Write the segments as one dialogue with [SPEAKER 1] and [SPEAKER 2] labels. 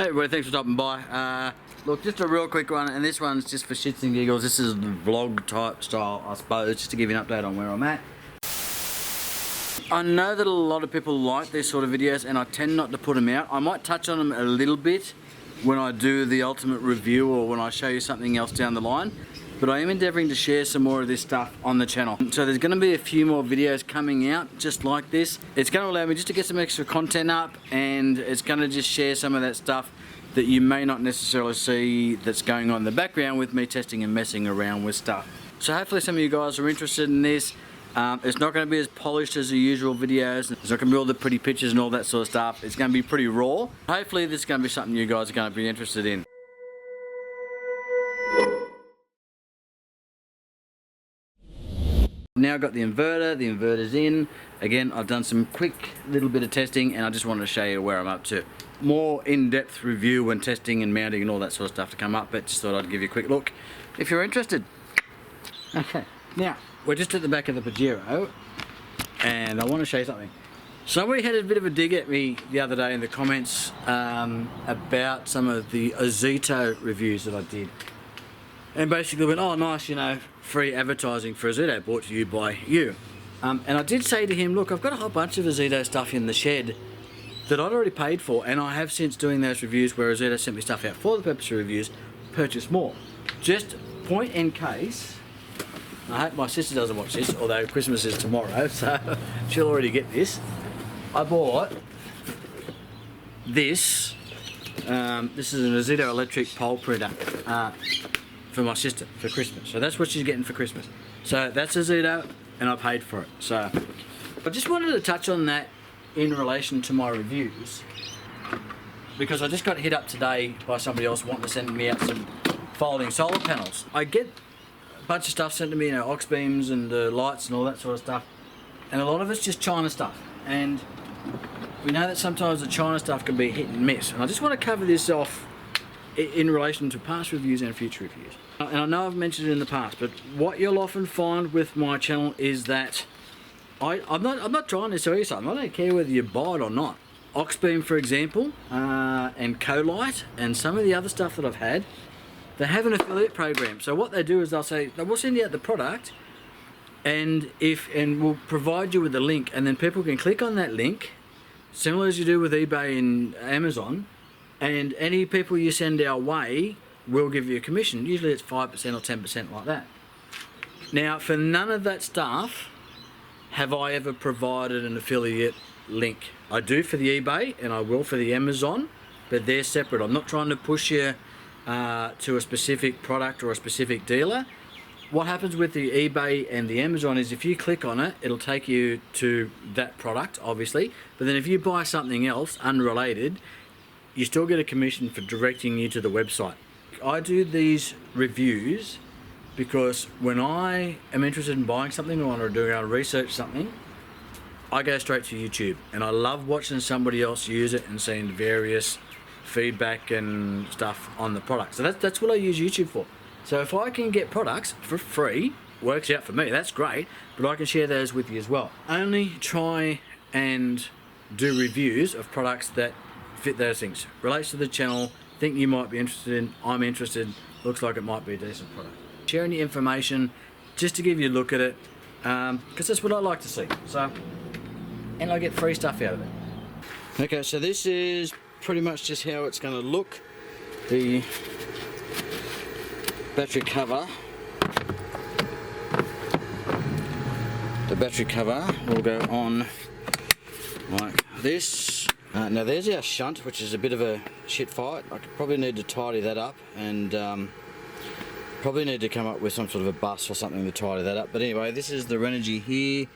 [SPEAKER 1] Hey everybody, thanks for stopping by. Look, just a real quick one, and this one's just for shits and giggles. This is the vlog type style, I suppose, just to give you an update on where I'm at. I know that a lot of people like these sort of videos, and I tend not to put them out. I might touch on them a little bit when I do the ultimate review or when I show you something else down the line, but I am endeavouring to share some more of this stuff on the channel. So there's going to be a few more videos coming out just like this. It's going to allow me just to get some extra content up, and it's going to just share some of that stuff that you may not necessarily see that's going on in the background with me testing and messing around with stuff. So hopefully some of you guys are interested in this. It's not going to be as polished as the usual videos. It's not going to be all the pretty pictures and all that sort of stuff. It's going to be pretty raw. Hopefully this is going to be something you guys are going to be interested in. Now I've got the inverter's in. Again, I've done some quick little bit of testing, and I just wanted to show you where I'm up to. More in-depth review and testing and mounting and all that sort of stuff to come up, but just thought I'd give you a quick look if you're interested. Okay, now we're just at the back of the Pajero, and I want to show you something. Somebody had a bit of a dig at me the other day in the comments about some of the Ozito reviews that I did. And basically went, oh nice, you know, free advertising for Ozito brought to you by you. And I did say to him, look, I've got a whole bunch of Ozito stuff in the shed that I'd already paid for, and I have, since doing those reviews where Ozito sent me stuff out for the purpose of reviews, purchased more. Just point in case, I hope my sister doesn't watch this, although Christmas is tomorrow, so she'll already get this. I bought this. This is an Ozito electric pole printer for my sister for Christmas. So that's what she's getting for Christmas. So that's Ozito, and I paid for it. So I just wanted to touch on that in relation to my reviews, because I just got hit up today by somebody else wanting to send me out some folding solar panels. I get a bunch of stuff sent to me, you know, aux beams and lights and all that sort of stuff, and a lot of it's just China stuff, and we know that sometimes the China stuff can be hit and miss, and I just want to cover this off in relation to past reviews and future reviews. And I know I've mentioned it in the past, but what you'll often find with my channel is that I'm not trying to sell you something. I don't care whether you buy it or not. Aux beam, for example, and Colite, and some of the other stuff that I've had, they have an affiliate program. So what they do is they'll say, we'll send you out the product, and we'll provide you with a link, and then people can click on that link, similar as you do with eBay and Amazon, and any people you send our way will give you a commission. Usually it's 5% or 10% like that. Now, for none of that stuff have I ever provided an affiliate link. I do for the eBay, and I will for the Amazon, but they're separate. I'm not trying to push you to a specific product or a specific dealer. What happens with the eBay and the Amazon is if you click on it, it'll take you to that product, obviously, but then if you buy something else unrelated, you still get a commission for directing you to the website. I do these reviews because when I am interested in buying something or doing research something, I go straight to YouTube, and I love watching somebody else use it and seeing various feedback and stuff on the product. So that's what I use YouTube for. So if I can get products for free, works out for me, that's great, but I can share those with you as well. Only try and do reviews of products that fit those things. Relates to the channel, think you might be interested in, I'm interested, looks like it might be a decent product. Sharing the information just to give you a look at it, because that's what I like to see. So, and I get free stuff out of it. Okay, so this is pretty much just how it's going to look. The battery cover. The battery cover will go on like this. Now there's our shunt, which is a bit of a shit fight. I could probably need to tidy that up, and probably need to come up with some sort of a bus or something to tidy that up. But anyway, this is the Renogy here.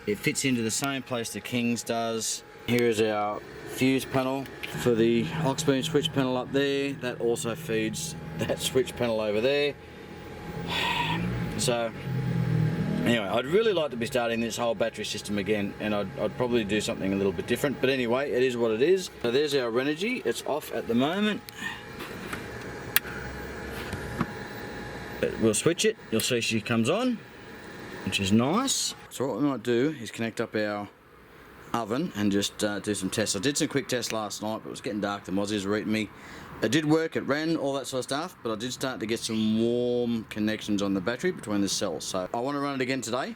[SPEAKER 1] It fits into the same place the King's does. Here is our fuse panel for the aux beam switch panel up there. That also feeds that switch panel over there. So anyway, I'd really like to be starting this whole battery system again, and I'd probably do something a little bit different, but anyway, it is what it is. So there's our Renogy. It's off at the moment. We'll switch it, you'll see she comes on, which is nice. So what we might do is connect up our oven and just do some tests. I did some quick tests last night, but it was getting dark, the mozzies were eating me. It did work, it ran, all that sort of stuff, but I did start to get some warm connections on the battery between the cells. So I want to run it again today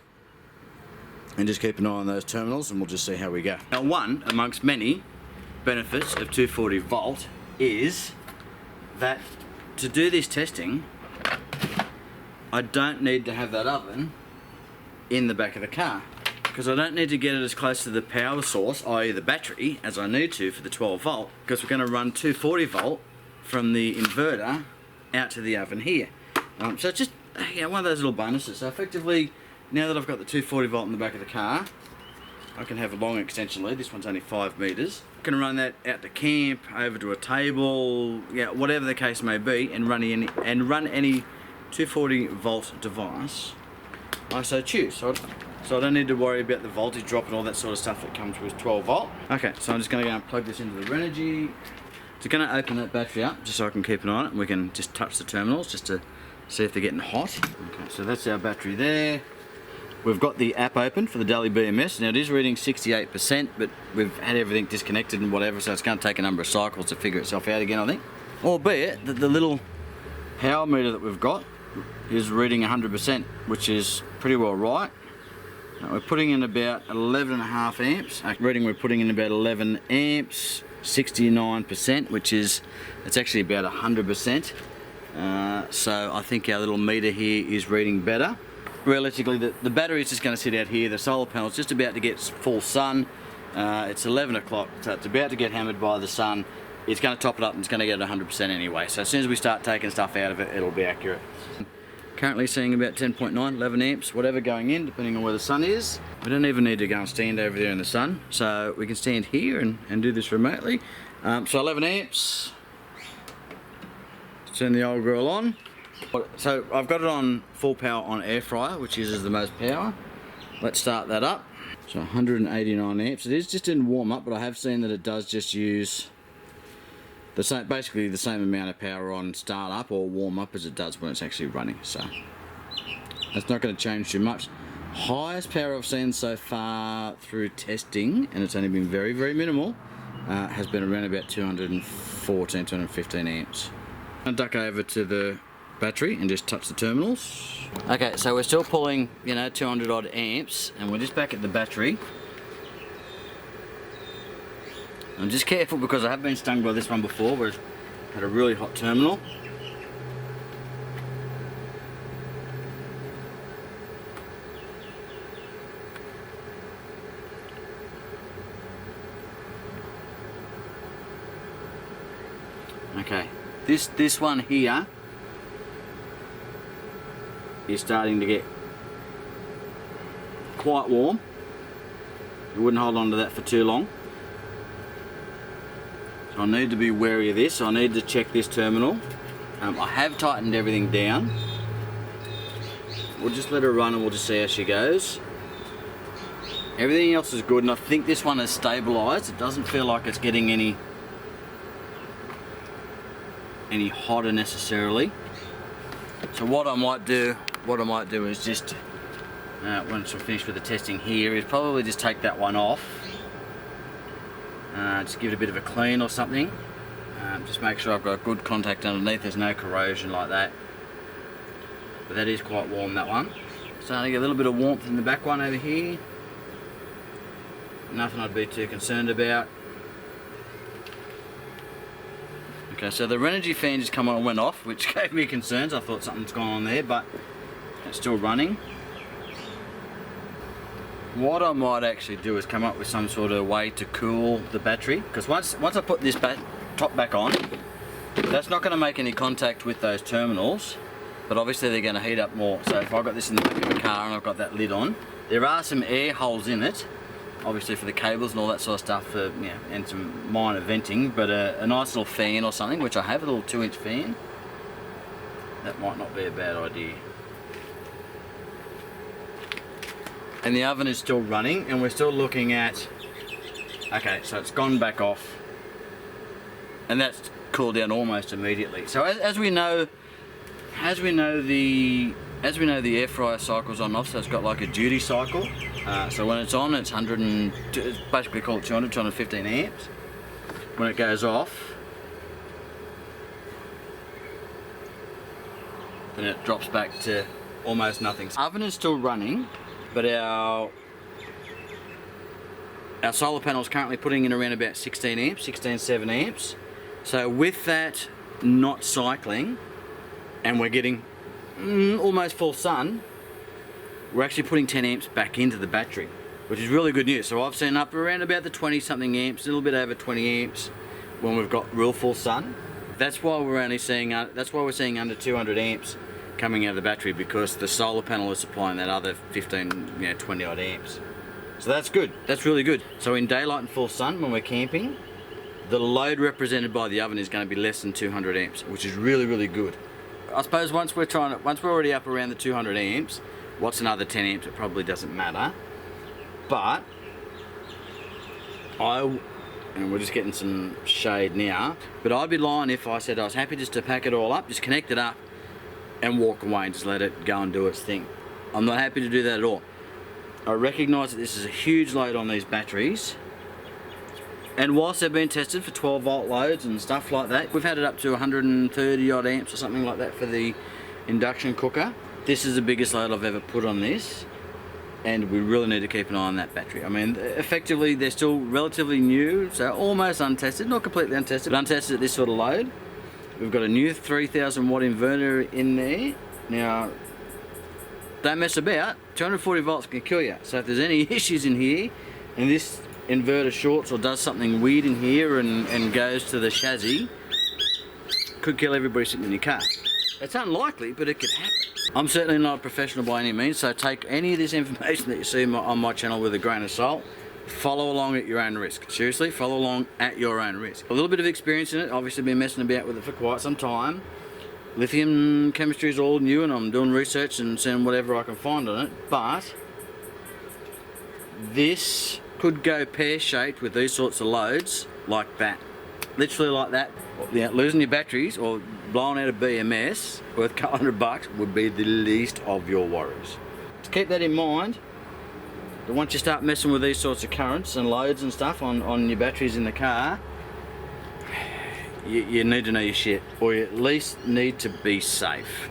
[SPEAKER 1] and just keep an eye on those terminals, and we'll just see how we go. Now, one amongst many benefits of 240 volt is that to do this testing, I don't need to have that oven in the back of the car, because I don't need to get it as close to the power source, i.e. the battery, as I need to for the 12 volt, because we're going to run 240 volt from the inverter out to the oven here. So it's just one of those little bonuses. So effectively, now that I've got the 240 volt in the back of the car, I can have a long extension lead. This one's only 5 meters. I can run that out to camp, over to a table, whatever the case may be, and run any 240 volt device I so choose. So I don't need to worry about the voltage drop and all that sort of stuff that comes with 12 volt. Okay, so I'm just going to go and plug this into the Renogy. So going to open that battery up just so I can keep an eye on it, and we can just touch the terminals just to see if they're getting hot. Okay, so that's our battery there. We've got the app open for the daily BMS. Now it is reading 68%, but we've had everything disconnected and whatever, so it's going to take a number of cycles to figure itself out again, I think. Albeit that the little power meter that we've got is reading 100%, which is pretty well right. We're putting in about 11.5 amps. Reading we're putting in about 11 amps, 69%, which is, it's actually about 100%. So I think our little meter here is reading better. Realistically, the battery is just going to sit out here. The solar panel's just about to get full sun. It's 11 o'clock, so it's about to get hammered by the sun. It's going to top it up and it's going to get 100% anyway. So as soon as we start taking stuff out of it, it'll be accurate. Currently seeing about 10.9, 11 amps, whatever going in, depending on where the sun is. We don't even need to go and stand over there in the sun, so we can stand here and do this remotely. So 11 amps. Turn the old girl on. So I've got it on full power on Air Fryer, which uses the most power. Let's start that up. So 189 amps. It is just in warm up, but I have seen that it does just use the same, basically the same amount of power on start up or warm up as it does when it's actually running. So that's not going to change too much. Highest power I've seen so far through testing, and it's only been very, very minimal, has been around about 214, 215 amps. I'll duck over to the battery and just touch the terminals. Okay, so we're still pulling, 200 odd amps, and we're just back at the battery. I'm just careful because I have been stung by this one before where it's had a really hot terminal. Okay, this one here is starting to get quite warm. You wouldn't hold on to that for too long. So I need to be wary of this. I need to check this terminal. I have tightened everything down. We'll just let her run and we'll just see how she goes. Everything else is good, and I think this one is stabilised. It doesn't feel like it's getting any hotter necessarily. So what I might do is just once we're finished with the testing here, is probably just take that one off. Just give it a bit of a clean or something. Just make sure I've got good contact underneath, there's no corrosion like that. But that is quite warm, that one. Starting to get a little bit of warmth in the back one over here. Nothing I'd be too concerned about. Okay, so the Renogy fan just come on and went off, which gave me concerns. I thought something's gone on there, but it's still running. What I might actually do is come up with some sort of way to cool the battery, because once I put this top back on, that's not going to make any contact with those terminals, but obviously they're going to heat up more. So if I've got this in the back of a car and I've got that lid on, there are some air holes in it, obviously for the cables and all that sort of stuff, and some minor venting, but a nice little fan or something, which I have, a little 2-inch fan, that might not be a bad idea. And the oven is still running, and we're still looking at, okay, so it's gone back off, and that's cooled down almost immediately. So as we know the as we know, the air fryer cycles on and off, so it's got like a duty cycle. So when it's on, it's 100 and, it's basically called 200, 215 amps. When it goes off, then it drops back to almost nothing. Oven is still running, but our solar panel is currently putting in around about 16 amps, 7 amps. So with that not cycling, and we're getting almost full sun, we're actually putting 10 amps back into the battery, which is really good news. So I've seen up around about the 20 something amps, a little bit over 20 amps when we've got real full sun. That's why we're only seeing, that's why we're seeing under 200 amps coming out of the battery, because the solar panel is supplying that other 15, 20 odd amps. So that's good, that's really good. So in daylight and full sun when we're camping, the load represented by the oven is going to be less than 200 amps, which is really, really good. I suppose once we're already up around the 200 amps, what's another 10 amps? It probably doesn't matter. But and we're just getting some shade now, but I'd be lying if I said I was happy just to pack it all up, just connect it up and walk away and just let it go and do its thing. I'm not happy to do that at all. I recognise that this is a huge load on these batteries, and whilst they've been tested for 12 volt loads and stuff like that, we've had it up to 130 odd amps or something like that for the induction cooker. This is the biggest load I've ever put on this, and we really need to keep an eye on that battery. I mean, effectively they're still relatively new, so almost untested, not completely untested, but untested at this sort of load. We've got a new 3000 watt inverter in there. Now, don't mess about, 240 volts can kill you. So if there's any issues in here, and this inverter shorts or does something weird in here and goes to the chassis, could kill everybody sitting in your car. It's unlikely, but it could happen. I'm certainly not a professional by any means, so take any of this information that you see on my channel with a grain of salt. Follow along at your own risk. Seriously, follow along at your own risk. A little bit of experience in it, obviously been messing about with it for quite some time. Lithium chemistry is all new, and I'm doing research and seeing whatever I can find on it, but this could go pear-shaped with these sorts of loads like that. Literally like that. Losing your batteries or blowing out a BMS worth a couple $100 would be the least of your worries. To keep that in mind, that once you start messing with these sorts of currents and loads and stuff on your batteries in the car, you need to know your shit, or you at least need to be safe.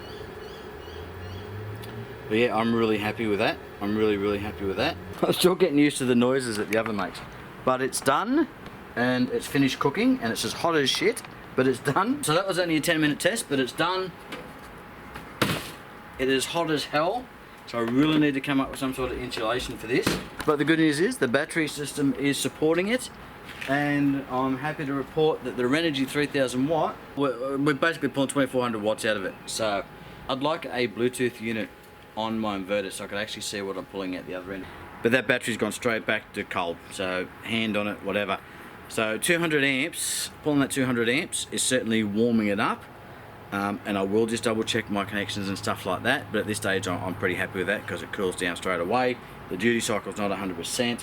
[SPEAKER 1] But yeah, I'm really happy with that. I'm really happy with that. I'm still getting used to the noises that the oven makes, but it's done and it's finished cooking and it's as hot as shit, but it's done. So that was only a 10-minute test, but it's done. It is hot as hell, so I really need to come up with some sort of insulation for this. But the good news is the battery system is supporting it, and I'm happy to report that the Renogy 3000 watt, we're basically pulling 2400 watts out of it. So I'd like a Bluetooth unit on my inverter so I can actually see what I'm pulling at the other end. But that battery's gone straight back to cold, so hand on it, whatever. So 200 amps, pulling that 200 amps is certainly warming it up. And I will just double check my connections and stuff like that, but at this stage I'm pretty happy with that because it cools down straight away. The duty cycle's not 100%.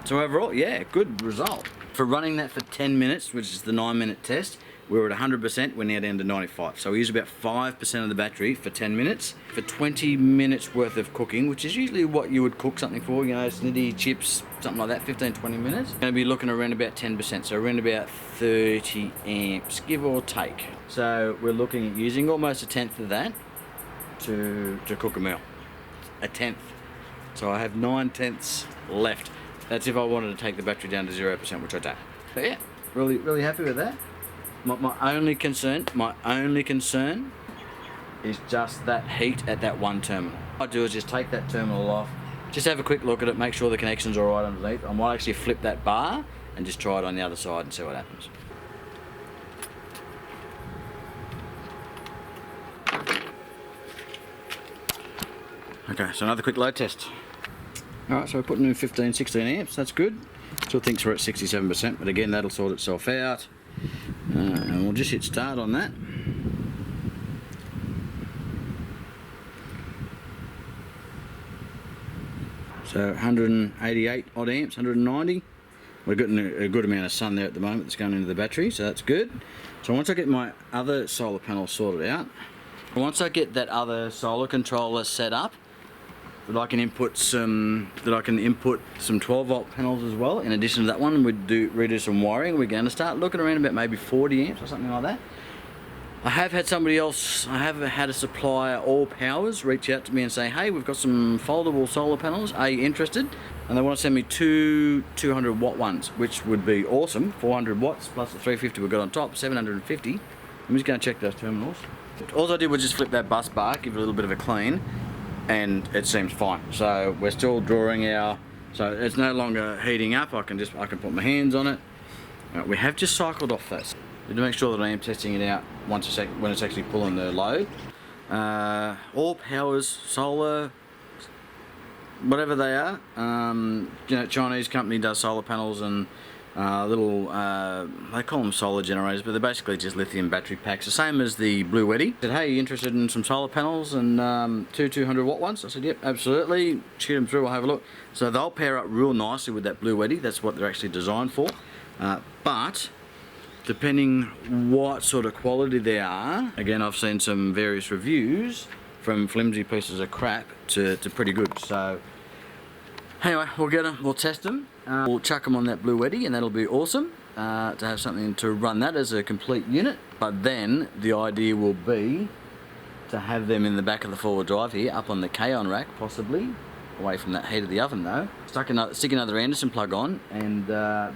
[SPEAKER 1] So overall, yeah, good result. For running that for 10 minutes, which is the 9-minute test, we were at 100%, we're now down to 95. So we use about 5% of the battery for 10 minutes. For 20 minutes worth of cooking, which is usually what you would cook something for, snitty, chips, something like that, 15, 20 minutes. Going to be looking around about 10%, so around about 30 amps, give or take. So we're looking at using almost a tenth of that to cook a meal. A tenth. So I have 9/10 left. That's if I wanted to take the battery down to 0%, which I don't. But yeah, really happy with that. My only concern is just that heat at that one terminal. What I do is just take that terminal off, just have a quick look at it, make sure the connection's all right underneath. I might actually flip that bar and just try it on the other side and see what happens. Okay, so another quick load test. Alright, so we're putting in 15, 16 amps, that's good. Still thinks we're at 67%, but again, that'll sort itself out. And we'll just hit start on that. So 188 odd amps, 190. We're getting a good amount of sun there at the moment that's going into the battery, so that's good. So once I get my other solar panel sorted out, Once I get that other solar controller set up, that I can input some 12 volt panels as well. In addition to that one, redo some wiring. We're going to start looking around about maybe 40 amps or something like that. I have had a supplier, All Powers, reach out to me and say, hey, we've got some foldable solar panels, are you interested? And they want to send me two 200 watt ones, which would be awesome. 400 watts plus the 350 we got on top, 750. I'm just going to check those terminals. All I did was just flip that bus bar, give it a little bit of a clean, and it seems fine. So we're still drawing so it's no longer heating up. I can put my hands on it. We have just cycled off this to make sure that I am testing it out when it's actually pulling the load. All Powers Solar, whatever they are, Chinese company does solar panels and they call them solar generators, but they're basically just lithium battery packs, the same as the Blue Weddy. Said, hey, you interested in some solar panels and two 200 watt ones? I said, yep, absolutely, shoot them through, I'll have a look. So they'll pair up real nicely with that Blue Weddy. That's what they're actually designed for. But depending what sort of quality they are, again, I've seen some various reviews from flimsy pieces of crap to pretty good. So anyway, we'll test them. We'll chuck them on that Blue Weddy, and that'll be awesome to have something to run that as a complete unit. But then the idea will be to have them in the back of the four-wheel drive here, up on the K-on rack, possibly away from that heat of the oven though. Stick another Anderson plug on, and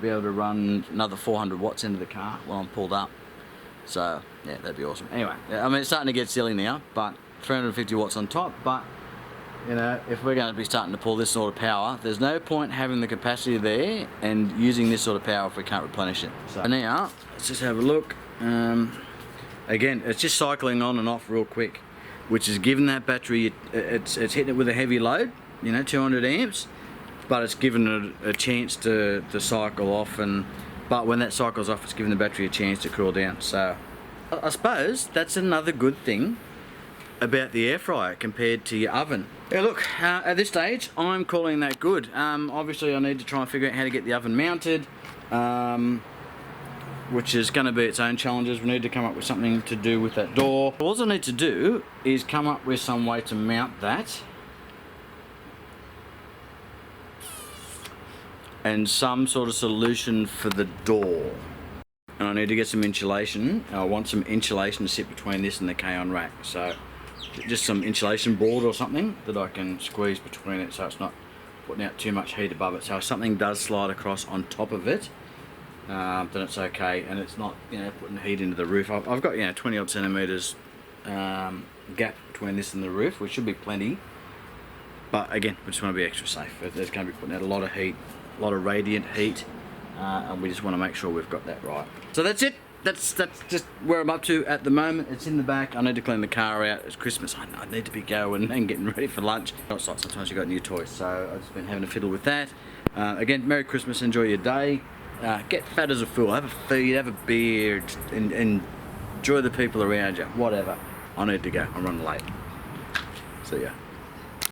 [SPEAKER 1] be able to run another 400 watts into the car while I'm pulled up. So yeah, that'd be awesome. Anyway, I mean, it's starting to get silly now, but 350 watts on top. But you know, if we're going to be starting to pull this sort of power, there's no point having the capacity there and using this sort of power if we can't replenish it. So now, let's just have a look. Again, it's just cycling on and off real quick, which is giving that battery, it's hitting it with a heavy load, 200 amps, but it's given it a chance to cycle off, but when that cycles off, it's giving the battery a chance to cool down. So I suppose that's another good thing about the air fryer compared to your oven. Yeah, look, at this stage, I'm calling that good. Obviously, I need to try and figure out how to get the oven mounted, which is going to be its own challenges. We need to come up with something to do with that door. All I need to do is come up with some way to mount that, and some sort of solution for the door. And I need to get some insulation. I want some insulation to sit between this and the K-on rack. So just some insulation board or something that I can squeeze between it so it's not putting out too much heat above it. So if something does slide across on top of it, then it's okay, and it's not putting heat into the roof. I've got 20 odd centimeters gap between this and the roof, which should be plenty. But again, we just want to be extra safe. It's going to be putting out a lot of heat, a lot of radiant heat, and we just want to make sure we've got that right. So that's it. That's just where I'm up to at the moment. It's in the back. I need to clean the car out. It's Christmas. I need to be going and getting ready for lunch. It's like sometimes you got new toys, so I've just been having a fiddle with that. Again, Merry Christmas. Enjoy your day. Get fat as a fool. Have a feed. Have a beer. And enjoy the people around you. Whatever. I need to go. I'm running late. See ya.